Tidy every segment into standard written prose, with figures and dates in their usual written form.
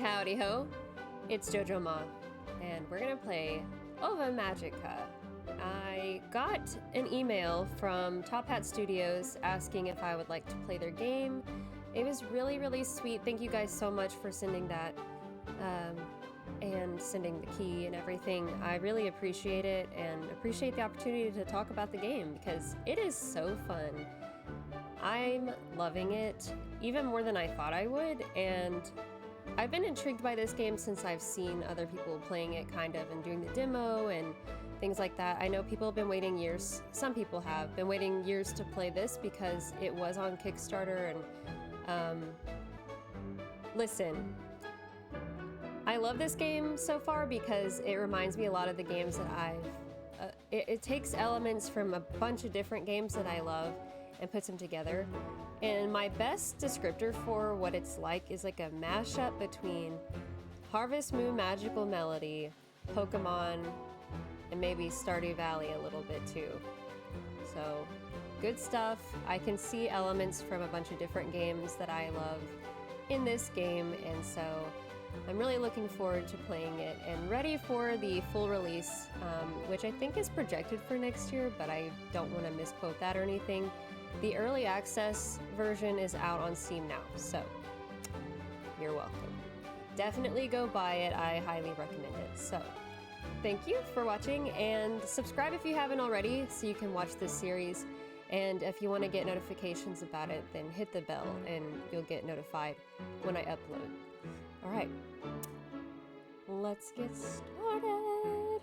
howdy ho, it's Jojo Ma, and we're gonna play Ova Magica. I got an email from Top Hat Studios asking if I would like to play their game. It was really, really sweet. Thank you guys so much for sending that, and sending the key and everything. I really appreciate it, and appreciate the opportunity to talk about the game, because it is so fun. I'm loving it, even more than I thought I would, and I've been intrigued by this game since I've seen other people playing it kind of and doing the demo and things like that. I know people have been waiting years, some people have been waiting years to play this because it was on Kickstarter, and listen, I love this game so far because it reminds me a lot of the games that I've, it takes elements from a bunch of different games that I love and puts them together. And my best descriptor for what it's like is like a mashup between Harvest Moon Magical Melody, Pokemon, and maybe Stardew Valley a little bit too. So, good stuff. I can see elements from a bunch of different games that I love in this game, and so I'm really looking forward to playing it and ready for the full release, which I think is projected for next year, but I don't want to misquote that or anything. The early access version is out on Steam now, so you're welcome. Definitely go buy it. I highly recommend it. So thank you for watching, and subscribe if you haven't already so you can watch this series. And if you want to get notifications about it, then hit the bell and you'll get notified when I upload. All right, let's get started.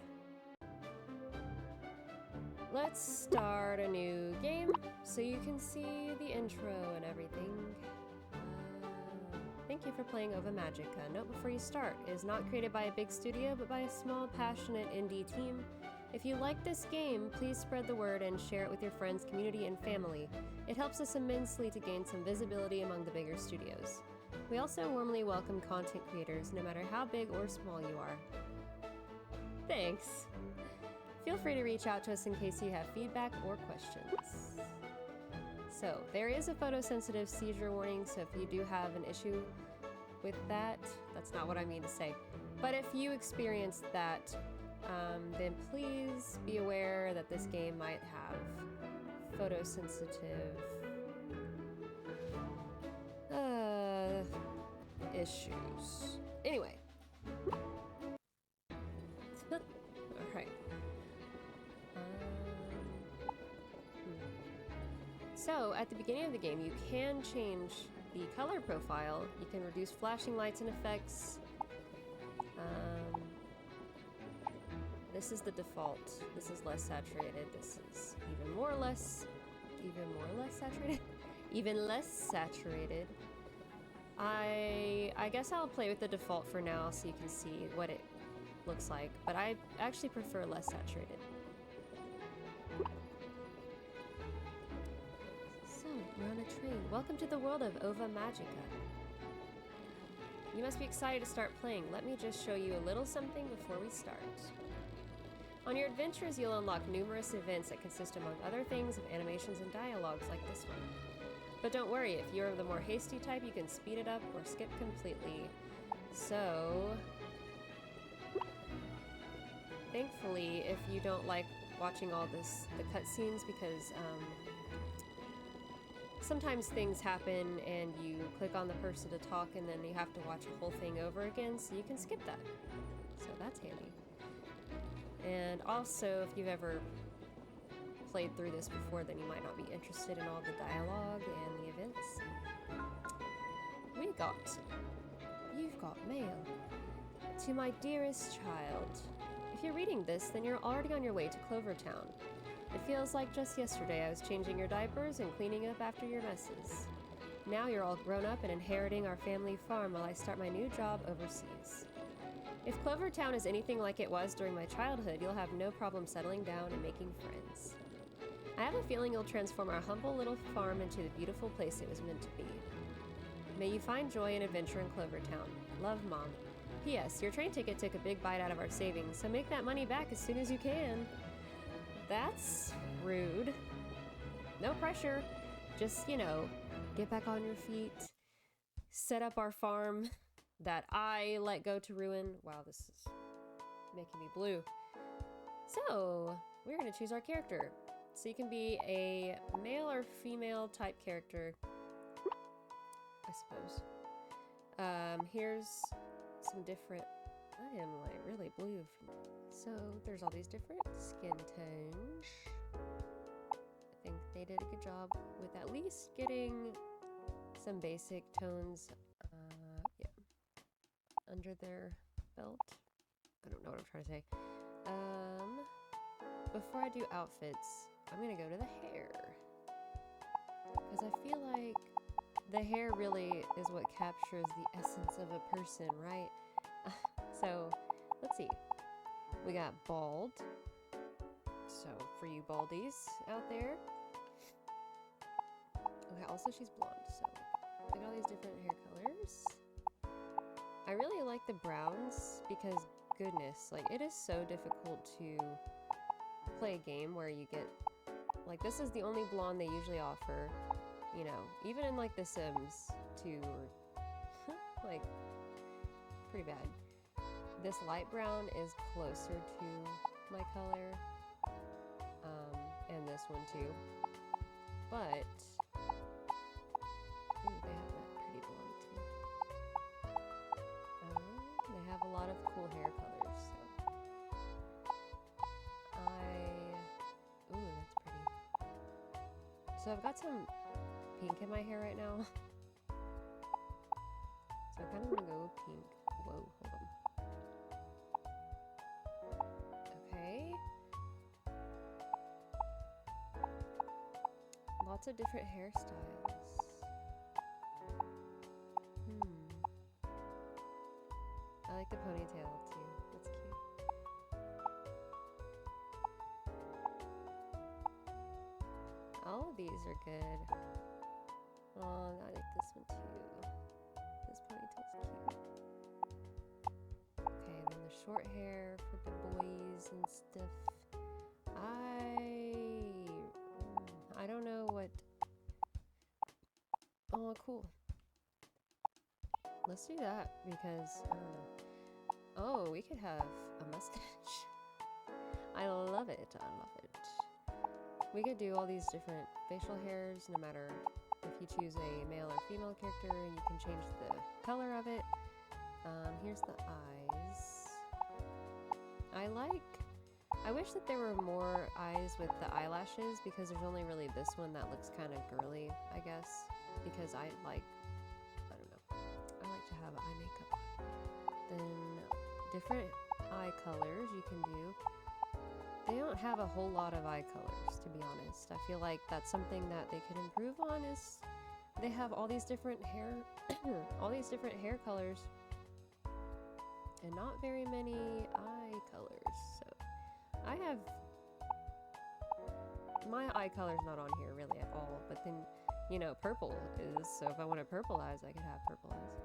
Let's start a new game so you can see the intro and everything. Thank you for playing Ova Magica. Note before you start, it is not created by a big studio, but by a small, passionate indie team. If you like this game, please spread the word and share it with your friends, community, and family. It helps us immensely to gain some visibility among the bigger studios. We also warmly welcome content creators, no matter how big or small you are. Thanks! Feel free to reach out to us in case you have feedback or questions. So, there is a photosensitive seizure warning, so if you do have an issue with that, that's not what I mean to say. But if you experience that, then please be aware that this game might have photosensitive issues. Anyway. Alright. So, at the beginning of the game, you can change the color profile. You can reduce flashing lights and effects. This is the default. This is less saturated. This is even more less saturated. Even less saturated. I guess I'll play with the default for now so you can see what it looks like, but I actually prefer less saturated. So, we're on a train. Welcome to the world of Ova Magica. You must be excited to start playing. Let me just show you a little something before we start. On your adventures, you'll unlock numerous events that consist, among other things, of animations and dialogues like this one. But don't worry, if you're the more hasty type, you can speed it up or skip completely. So, thankfully, if you don't like watching all the cutscenes, because sometimes things happen and you click on the person to talk and then you have to watch the whole thing over again, so you can skip that. So that's handy. And also, if you've ever played through this before, then you might not be interested in all the dialogue and the events. You've got mail. To my dearest child. If you're reading this, then you're already on your way to Clovertown. It feels like just yesterday I was changing your diapers and cleaning up after your messes. Now you're all grown up and inheriting our family farm while I start my new job overseas. If Clovertown is anything like it was during my childhood, you'll have no problem settling down and making friends. I have a feeling you'll transform our humble little farm into the beautiful place it was meant to be. May you find joy and adventure in Clovertown. Love, Mom. P.S. Your train ticket took a big bite out of our savings, so make that money back as soon as you can. That's rude. No pressure. Just, you know, get back on your feet, set up our farm, that I let go to ruin. Wow, this is making me blue. So, we're gonna choose our character. So you can be a male or female type character, I suppose. Here's some different, I am like really blue. So there's all these different skin tones. I think they did a good job with at least getting some basic tones, yeah, under their belt. I don't know what I'm trying to say. Before I do outfits, I'm gonna go to the hair. Because I feel like the hair really is what captures the essence of a person, right? So, let's see. We got bald. So, for you baldies out there. Okay, also she's blonde, so we got all these different hair colors. I really like the browns because, goodness, like, it is so difficult to play a game where you get, like, this is the only blonde they usually offer, you know, even in, like, The Sims 2, or, like, pretty bad. This light brown is closer to my color, and this one too, but, ooh, they have that pretty blonde too. They have a lot of cool hair colors, so, ooh, that's pretty. So I've got some pink in my hair right now, so I kind of want to go pink. Whoa, hold on. Okay. Lots of different hairstyles. I like the ponytail too. That's cute. All of these are good. Oh, I like this one too. This ponytail's cute. Okay, then the short hair for the boys and stuff. I don't know what. Oh, cool. Let's do that because I don't know. Oh, we could have a mustache. I love it. I love it. We could do all these different facial hairs, no matter if you choose a male or female character. You can change the color of it. Here's the eyes. I wish that there were more eyes with the eyelashes because there's only really this one that looks kind of girly, I guess. Because I don't know. I like to have eye makeup on. Then different eye colors you can do. They don't have a whole lot of eye colors, to be honest. I feel like that's something that they could improve on is they have all these different hair colors and not very many eye colors. So I have my eye color's not on here really at all, but then you know, purple is, so if I wanted purple eyes, I could have purple eyes.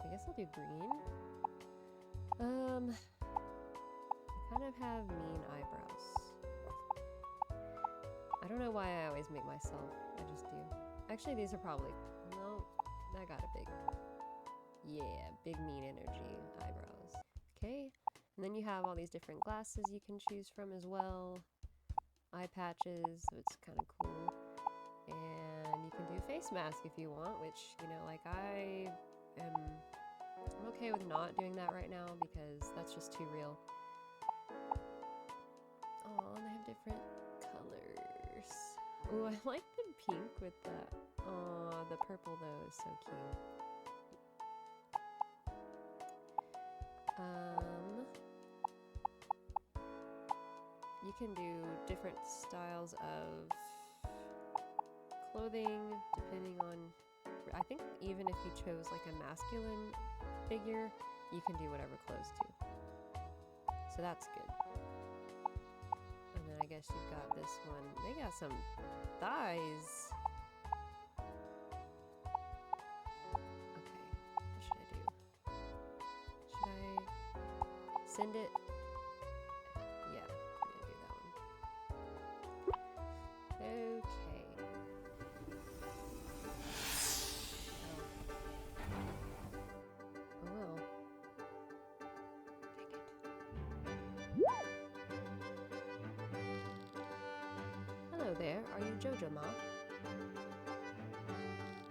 I guess I'll do green. I kind of have mean eyebrows. I don't know why I always make myself, I just do. Actually, these are probably, no, I got a big, yeah, big mean energy eyebrows. Okay, and then you have all these different glasses you can choose from as well. Eye patches, so it's kind of cool. And you can do face mask if you want, which, you know, like I'm okay with not doing that right now because that's just too real. Oh, and they have different colors. Oh, I like the pink with the, oh, the purple though is so cute. You can do different styles of clothing depending on, I think even if you chose like a masculine figure, you can do whatever clothes too. So that's good. And then I guess you've got this one. They got some thighs. Okay, what should I do? Should I send it? Yeah, I'm gonna do that one. Okay. Oh, Are you Jojo Ma?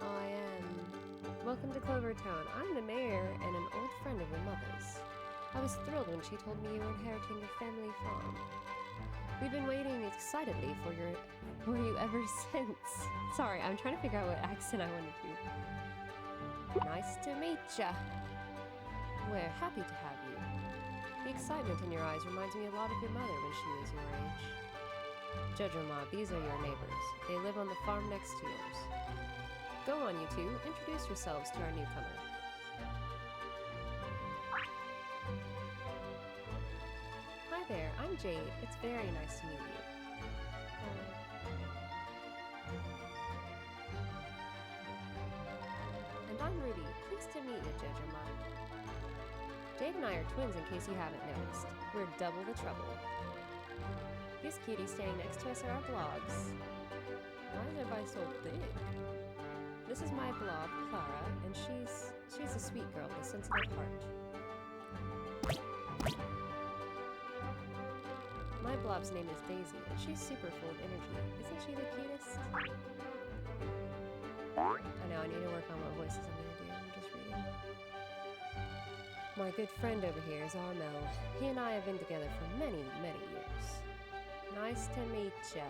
I am. Welcome to Clovertown. I'm the mayor and an old friend of your mother's. I was thrilled when she told me you were inheriting your family farm. We've been waiting excitedly for you ever since. Sorry, I'm trying to figure out what accent I want to do. Nice to meet ya. We're happy to have you. The excitement in your eyes reminds me a lot of your mother when she was your age. Jojo Ma, these are your neighbors. They live on the farm next to yours. Go on, you two. Introduce yourselves to our newcomer. Hi there, I'm Jade. It's very nice to meet you. And I'm Ruby. Pleased to meet you, Jojo Ma. Jade and I are twins in case you haven't noticed. We're double the trouble. These cuties standing next to us are our Blobs. Why is everybody so big? This is my Blob, Clara, and she's a sweet girl with a sensitive heart. My Blob's name is Daisy, and she's super full of energy. Isn't she the cutest? I know, I need to work on what voices I'm gonna do. I'm just reading. My good friend over here is Armel. He and I have been together for many, many years. Nice to meet ya.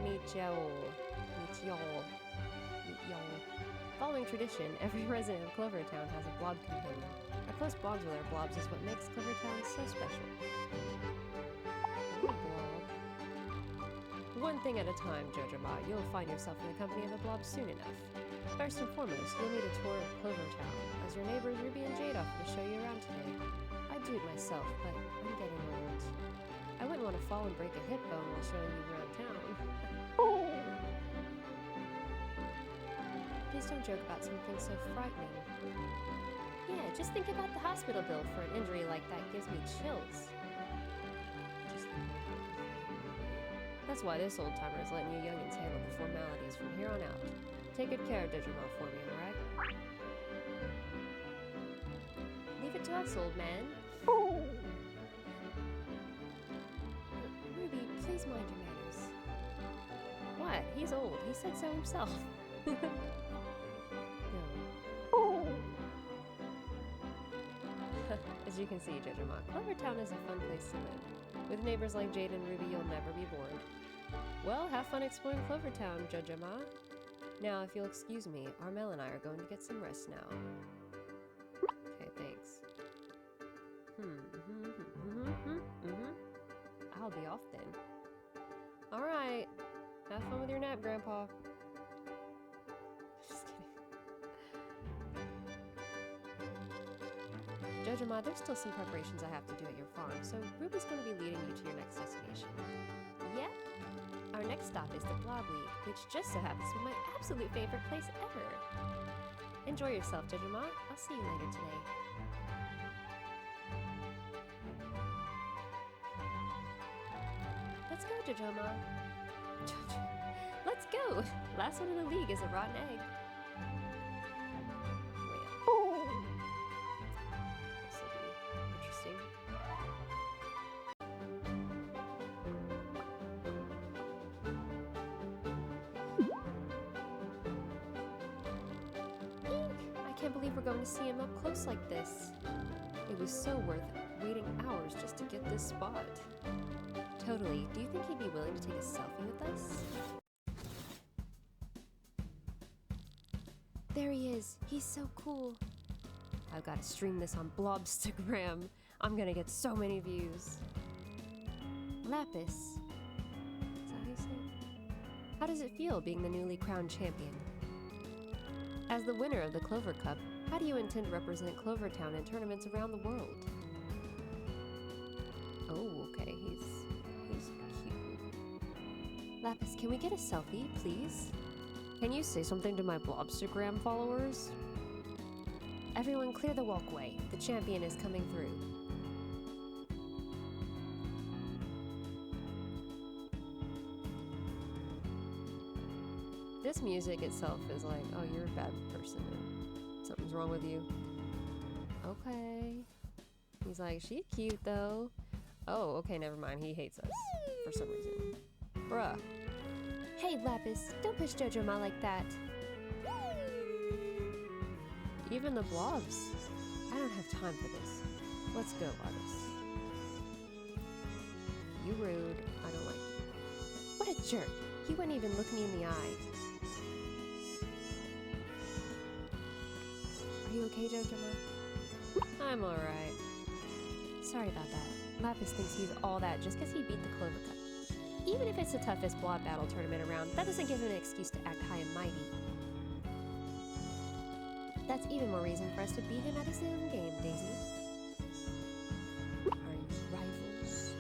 Meet y'all. Meet y'all. Meet y'all. Following tradition, every resident of Clovertown has a Blob companion. Our close bonds with our Blobs is what makes Clovertown so special. Blob. One thing at a time, Jojo Ma. You'll find yourself in the company of a Blob soon enough. First and foremost, you'll need a tour of Clovertown, as your neighbors Ruby and Jade offer to show you around today. I'd do it myself, but I'm getting old. I wouldn't want to fall and break a hip bone while showing you around town. Please don't joke about something so frightening. Yeah, just think about the hospital bill for an injury like that gives me chills. That's why this old-timer is letting you youngins handle the formalities from here on out. Take good care of Digimon for me, alright? Leave it to us, old man. Ruby, please mind your manners. What? He's old. He said so himself. No. As you can see, Jojoma, Clovertown is a fun place to live. With neighbors like Jade and Ruby, you'll never be bored. Well, have fun exploring Clovertown, Jojoma. Now, if you'll excuse me, Armel and I are going to get some rest now. Okay, thanks. I'll be off then. Alright. Have fun with your nap, Grandpa. Just kidding. Jojoma, there's still some preparations I have to do at your farm, so Ruby's going to be leading you to your next destination. Yep. Our next stop is the Blob League, which just so happens to be my absolute favorite place ever. Enjoy yourself, Jojoma. I'll see you later today. Let's go, Jojoma. Let's go! Last one in the league is a rotten egg. Well. This will be interesting. I can't believe we're going to see him up close like this. It was so worth waiting hours just to get this spot. Totally. Do you think he'd be willing to take a selfie with us? There he is. He's so cool. I've got to stream this on Blobstagram. I'm gonna get so many views. Lapis. Is that how you say it? How does it feel being the newly crowned champion? As the winner of the Clover Cup, how do you intend to represent Clovertown in tournaments around the world? Oh, okay. He's cute. Lapis, can we get a selfie, please? Can you say something to my Blobstagram followers? Everyone clear the walkway. The champion is coming through. This music itself is like, oh, you're a bad person. Something's wrong with you. Okay. He's like, she's cute though. Oh, okay, never mind. He hates us for some reason. Bruh. Hey, Lapis, don't push Jojoma like that. Even the Blobs. I don't have time for this. Let's go, Artis. You rude. I don't like you. What a jerk. He wouldn't even look me in the eye. Are you okay, Jojoma? I'm alright. Sorry about that. Lapis thinks he's all that just because he beat the Clover Cup. Even if it's the toughest Blob battle tournament around, that doesn't give him an excuse to act high and mighty. That's even more reason for us to beat him at his own game, Daisy. Are you rivals?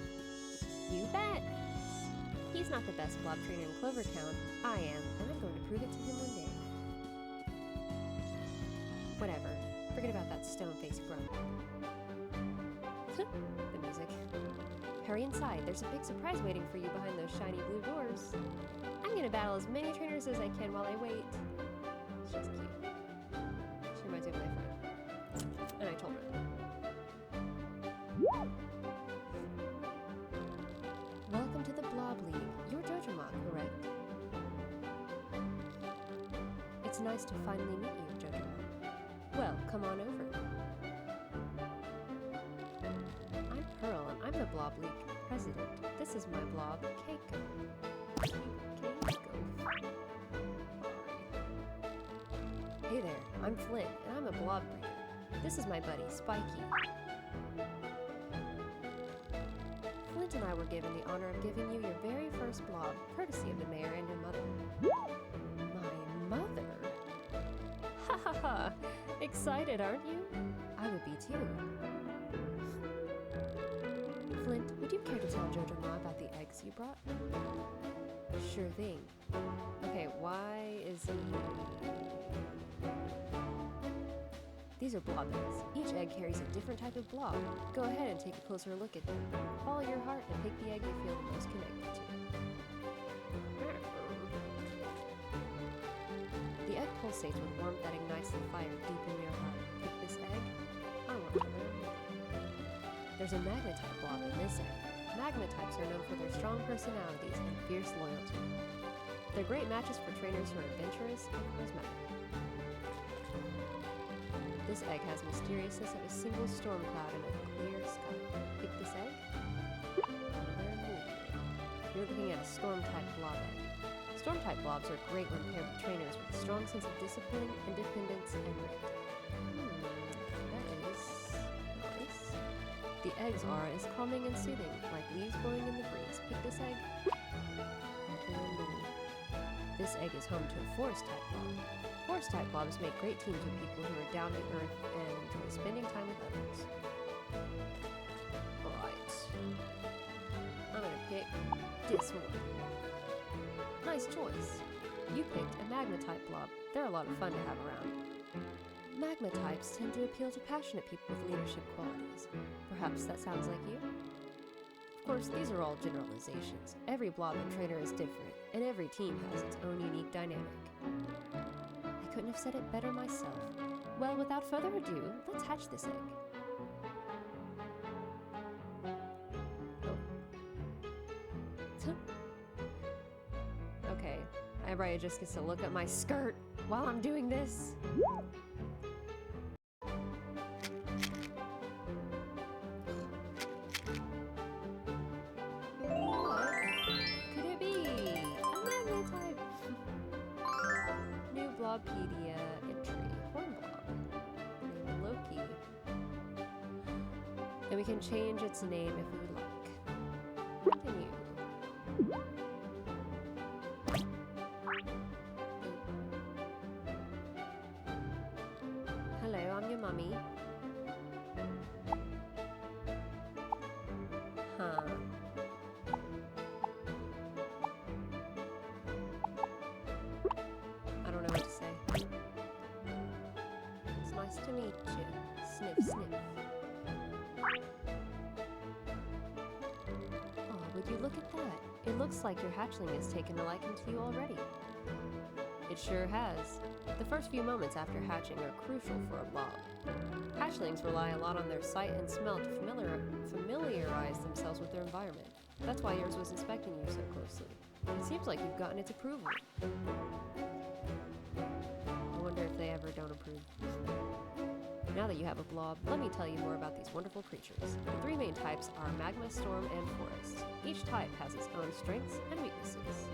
You bet! He's not the best Blob trainer in Clover Town. I am, and I'm going to prove it to him one day. Whatever. Forget about that stone-faced grump. The music. Hurry inside. There's a big surprise waiting for you behind those shiny blue doors. I'm gonna battle as many trainers as I can while I wait. She's cute. She reminds me of my friend. And I told her. Welcome to the Blob League. You're Jojoma, correct? It's nice to finally meet you, Jojoma. Well, come on over. I'm Pearl, and I'm the Blob League president. This is my blob, Keiko. Hey there, I'm Flint, and I'm a blob breeder. This is my buddy, Spiky. Flint and I were given the honor of giving you your very first blob, courtesy of the mayor and your mother. My mother? Ha ha ha! Excited, aren't you? I would be too. Flint, would you care to tell Jojoma about the eggs you brought? Sure thing. Okay, why is he... These are blob eggs. Each egg carries a different type of blob. Go ahead and take a closer look at them. Follow your heart and pick the egg you feel the most connected to. The egg pulsates with warmth that ignites the fire deep in your heart. Pick this egg? I want to learn. There's a magma-type blob in this egg. Magma-types are known for their strong personalities and fierce loyalty. They're great matches for trainers who are adventurous and charismatic. This egg has mysteriousness of a single storm cloud and a clear sky. Pick this egg? You're looking at a storm-type blob egg. Storm-type blobs are great when paired with trainers with a strong sense of discipline, independence, and grit. That is nice. The eggs are as calming and soothing, like leaves blowing in the breeze. Pick this egg. This egg is home to a forest-type blob. Forest-type blobs make great teams with people who are down to earth and enjoy spending time with others. Alright. I'm gonna pick this one. Nice choice. You picked a magma-type blob. They're a lot of fun to have around. Magma-types tend to appeal to passionate people with leadership qualities. Perhaps that sounds like you? Of course, these are all generalizations. Every blob and trainer is different, and every team has its own unique dynamic. I couldn't have said it better myself. Well, without further ado, let's hatch this egg. Okay, everybody just gets to look at my skirt while I'm doing this. What could it be? A magnet type. New Blobpedia entry. Horn blob. Name Loki. And we can change its name if we would like. Continue. Hello, I'm your mummy. Huh. I don't know what to say. It's nice to meet you. Sniff, sniff. Oh, would you look at that? It looks like your hatchling has taken a liking to you already. It sure has. The first few moments after hatching are crucial for a blob. Hatchlings rely a lot on their sight and smell to familiarize themselves with their environment. That's why yours was inspecting you so closely. It seems like you've gotten its approval. I wonder if they ever don't approve. Now that you have a blob, let me tell you more about these wonderful creatures. The three main types are magma, storm, and forest. Each type has its own strengths and weaknesses.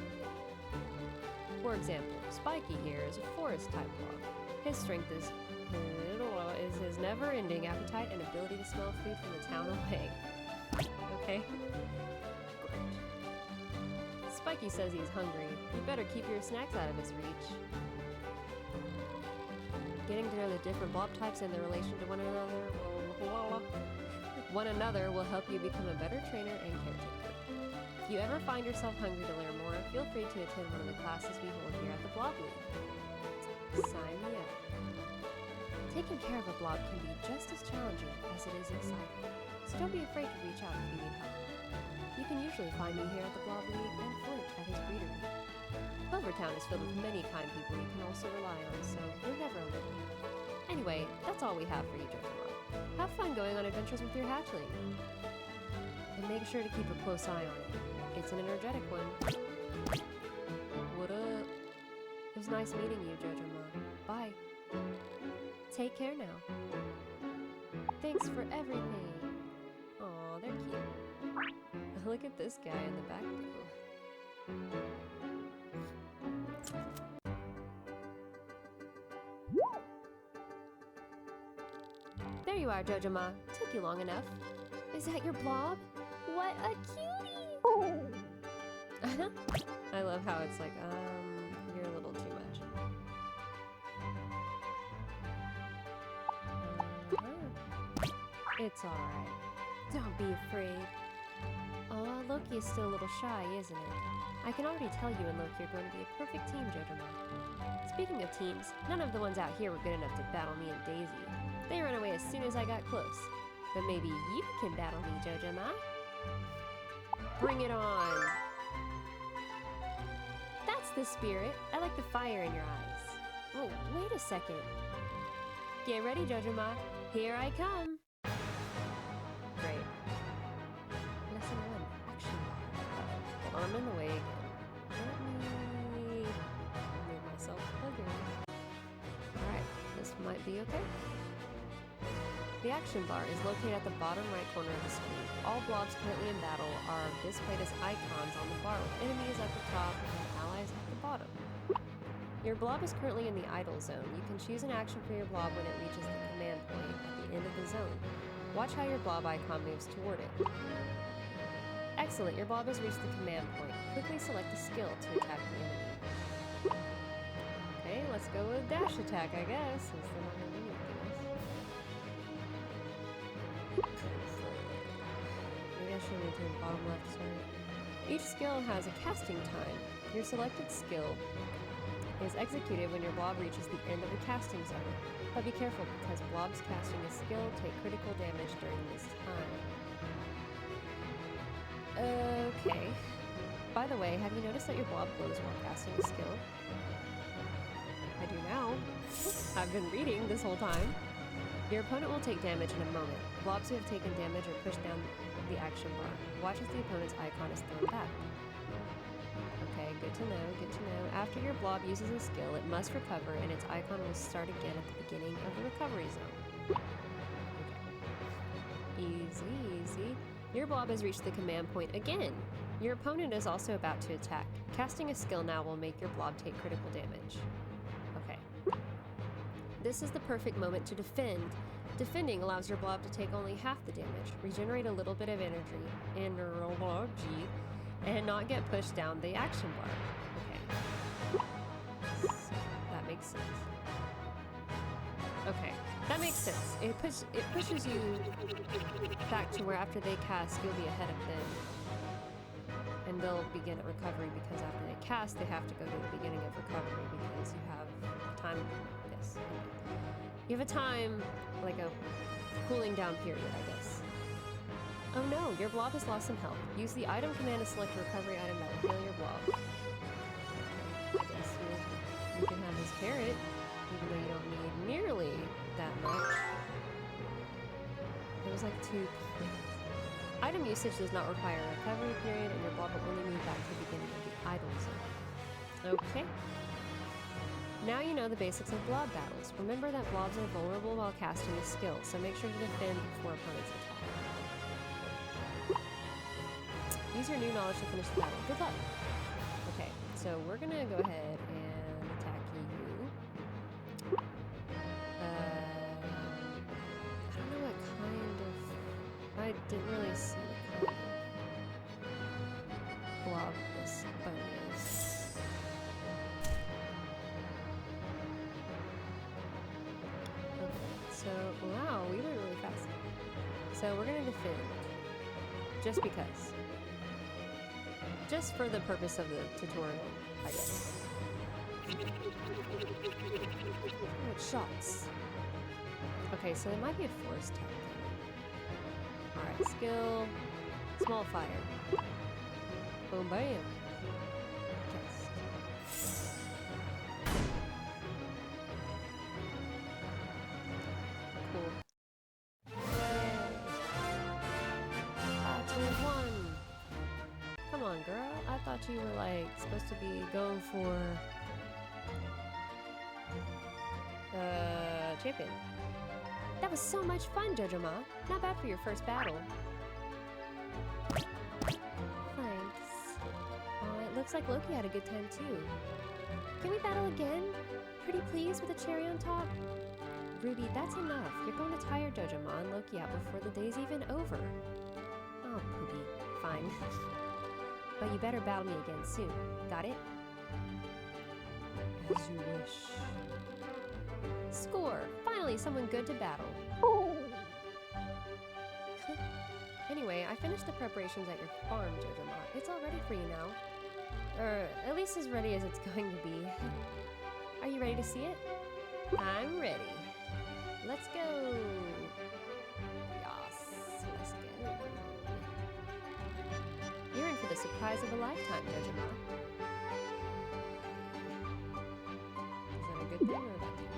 For example, Spiky here is a forest type blob. His strength is his never-ending appetite and ability to smell food from the town away. Okay? Great. Spiky says he's hungry. You better keep your snacks out of his reach. Getting to know the different blob types and their relation to one another will help you become a better trainer and caretaker. If you ever find yourself hungry to learn more, feel free to attend one of the classes we hold here at the Blob League. Sign me up. Taking care of a blob can be just as challenging as it is exciting, so don't be afraid to reach out if you need help. You can usually find me here at the Blob League and Flint at his breedery. Clovertown is filled with many kind people you can also rely on, so you're never alone. Anyway, that's all we have for you, Jojo. Have fun going on adventures with your hatchling. And make sure to keep a close eye on it. It's an energetic one. What up? It was nice meeting you, Jojo. Bye. Take care now. Thanks for everything. Aw, they're cute. Look at this guy in the back, though. There you are, Jojo-ma. Took you long enough. Is that your blob? What a cutie! I love how it's like, you're a little too much. It's alright. Don't be afraid. Aw, Loki is still a little shy, isn't it? I can already tell you and Loki are going to be a perfect team, Jojo-ma. Speaking of teams, none of the ones out here were good enough to battle me and Daisy. They ran away as soon as I got close. But maybe you can battle me, Jojo-ma? Bring it on! That's the spirit. I like the fire in your eyes. Oh, wait a second. Get ready, Jojo-ma. Here I come. Great. Lesson 1, action. Hold on, I'm in the way again. Let me move myself again. Alright, this might be okay. The action bar is located at the bottom right corner of the screen. All blobs currently in battle are displayed as icons on the bar with enemies at the top and allies at the bottom. Your blob is currently in the idle zone. You can choose an action for your blob when it reaches the command point at the end of the zone. Watch how your blob icon moves toward it. Excellent, your blob has reached the command point. Quickly select a skill to attack the enemy. Okay, let's go with dash attack, I guess, since they're not going to do anything else. Maybe I should move to the bottom left side. Each skill has a casting time. Your selected skill is executed when your blob reaches the end of the casting zone. But be careful because blobs casting a skill take critical damage during this time. Okay. By the way, have you noticed that your blob glows while casting a skill? I do now. I've been reading this whole time. Your opponent will take damage in a moment. Blobs who have taken damage are pushed down the action bar. Watch as the opponent's icon is thrown back. Okay, good to know, good to know. After your blob uses a skill, it must recover and its icon will start again at the beginning of the recovery zone. Okay. Easy, easy. Your blob has reached the command point again. Your opponent is also about to attack. Casting a skill now will make your blob take critical damage. Okay. This is the perfect moment to defend. Defending allows your blob to take only half the damage, regenerate a little bit of energy, and not get pushed down the action bar. Okay. So, that makes sense. Okay, that makes sense. It pushes you back to where after they cast, you'll be ahead of them. And they'll begin at recovery because after they cast, they have to go to the beginning of recovery because you have time. Yes. You have a time, like a cooling down period, I guess. Oh no, your blob has lost some health. Use the item command to select a recovery item that will heal your blob. I guess you can have this carrot, even though you don't need nearly that much. It was like 2 points. Item usage does not require a recovery period, and your blob will only move back to the beginning of the idle zone. Okay. Now you know the basics of blob battles. Remember that blobs are vulnerable while casting a skill, so make sure to defend before opponents attack. Use your new knowledge to finish the battle. Good luck! Okay, so we're gonna go ahead and attack you. I don't know what kind of... I didn't really see what kind of blob this bone is. So, wow, we went really fast. So we're gonna defend. Just because. Just for the purpose of the tutorial, I guess. Oh, shots. Okay, so it might be a force type. Alright, skill. Small fire. Boom, bam. Test. Girl, I thought you were like supposed to be going for champion. That was so much fun, Jojo-ma. Not bad for your first battle. Thanks. It looks like Loki had a good time too. Can we battle again? Pretty please with a cherry on top? Ruby, that's enough. You're going to tire Jojo-ma and Loki out before the day's even over. Oh, poopy. Fine. But you better battle me again soon. Got it? As you wish. Score! Finally, someone good to battle. Anyway, I finished the preparations at your farm, Jojo-ma. It's all ready for you now. Or, at least as ready as it's going to be. Are you ready to see it? I'm ready. Let's go! Yes, let's go. You're in for the surprise of a lifetime, Jojo-ma. Is that a good thing or a bad thing?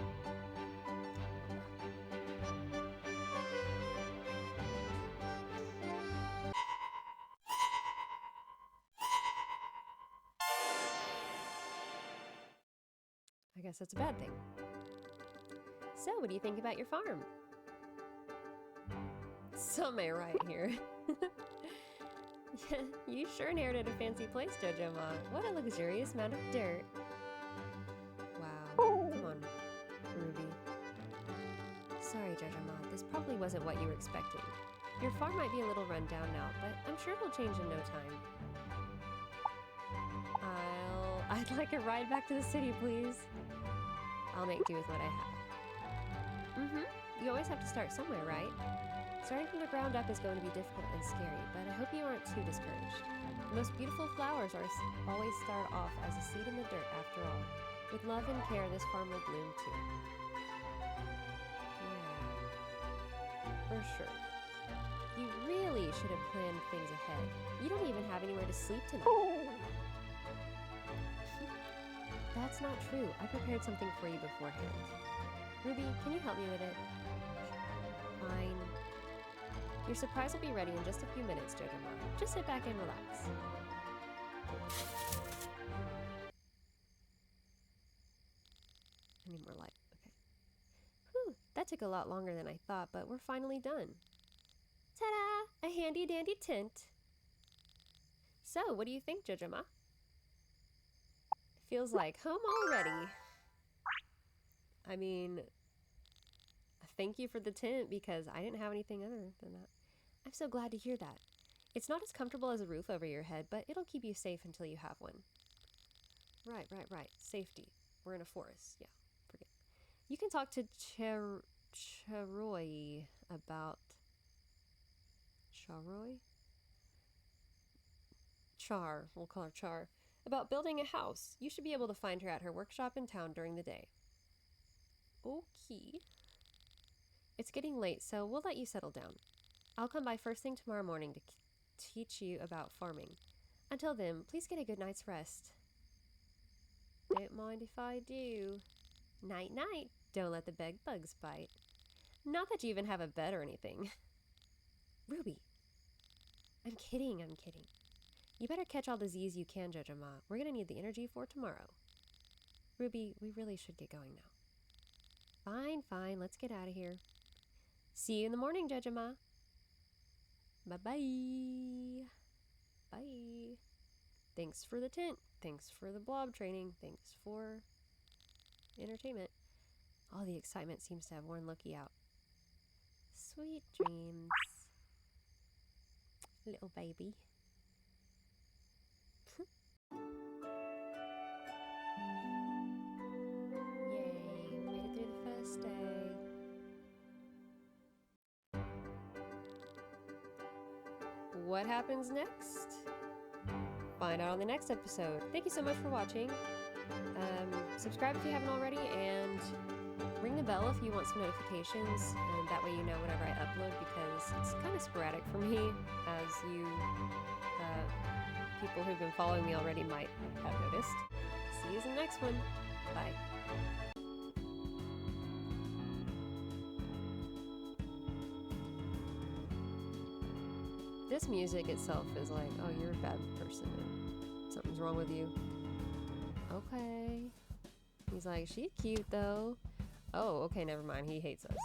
I guess that's a bad thing. So, what do you think about your farm? Some may right here. You sure inherited a fancy place, Jojo-ma. What a luxurious amount of dirt. Wow. Come on, Ruby. Sorry, Jojo-ma. This probably wasn't what you were expecting. Your farm might be a little run down now, but I'm sure it'll change in no time. I'd like a ride back to the city, please. I'll make do with what I have. You always have to start somewhere, right? Starting from the ground up is going to be difficult and scary, but I hope you aren't too discouraged. The most beautiful flowers always start off as a seed in the dirt, after all. With love and care, this farm will bloom too. Yeah, for sure. You really should have planned things ahead. You don't even have anywhere to sleep tonight. That's not true. I prepared something for you beforehand. Ruby, can you help me with it? Fine. Your surprise will be ready in just a few minutes, Jojo-ma. Just sit back and relax. I need more light. Okay. Whew, that took a lot longer than I thought, but we're finally done. Ta-da! A handy-dandy tent. So, what do you think, Jojo-ma? Feels like home already. I mean, thank you for the tent because I didn't have anything other than that. I'm so glad to hear that. It's not as comfortable as a roof over your head, but it'll keep you safe until you have one. Right. Safety. We're in a forest. Yeah, forget. You can talk to Charoy about... Charoy? Char. We'll call her Char. About building a house. You should be able to find her at her workshop in town during the day. Okay. It's getting late, so we'll let you settle down. I'll come by first thing tomorrow morning to teach you about farming. Until then, please get a good night's rest. Don't mind if I do. Night-night. Don't let the bed bugs bite. Not that you even have a bed or anything. Ruby. I'm kidding. You better catch all the Z's you can, Jojama. We're gonna need the energy for tomorrow. Ruby, we really should get going now. Fine, fine, let's get out of here. See you in the morning, Jojama. Bye-bye. Bye. Thanks for the tent. Thanks for the blob training. Thanks for entertainment. All the excitement seems to have worn Loki out. Sweet dreams. Little baby. Yay, we made it through the first day. What happens next? Find out on the next episode. Thank you so much for watching. Subscribe if you haven't already, and ring the bell if you want some notifications, and that way you know whenever I upload, because it's kind of sporadic for me, as you people who've been following me already might have noticed. See you in the next one. Bye. This music itself is like, oh, you're a bad person and something's wrong with you. Okay. He's like, she's cute though. Oh, okay, never mind. He hates us.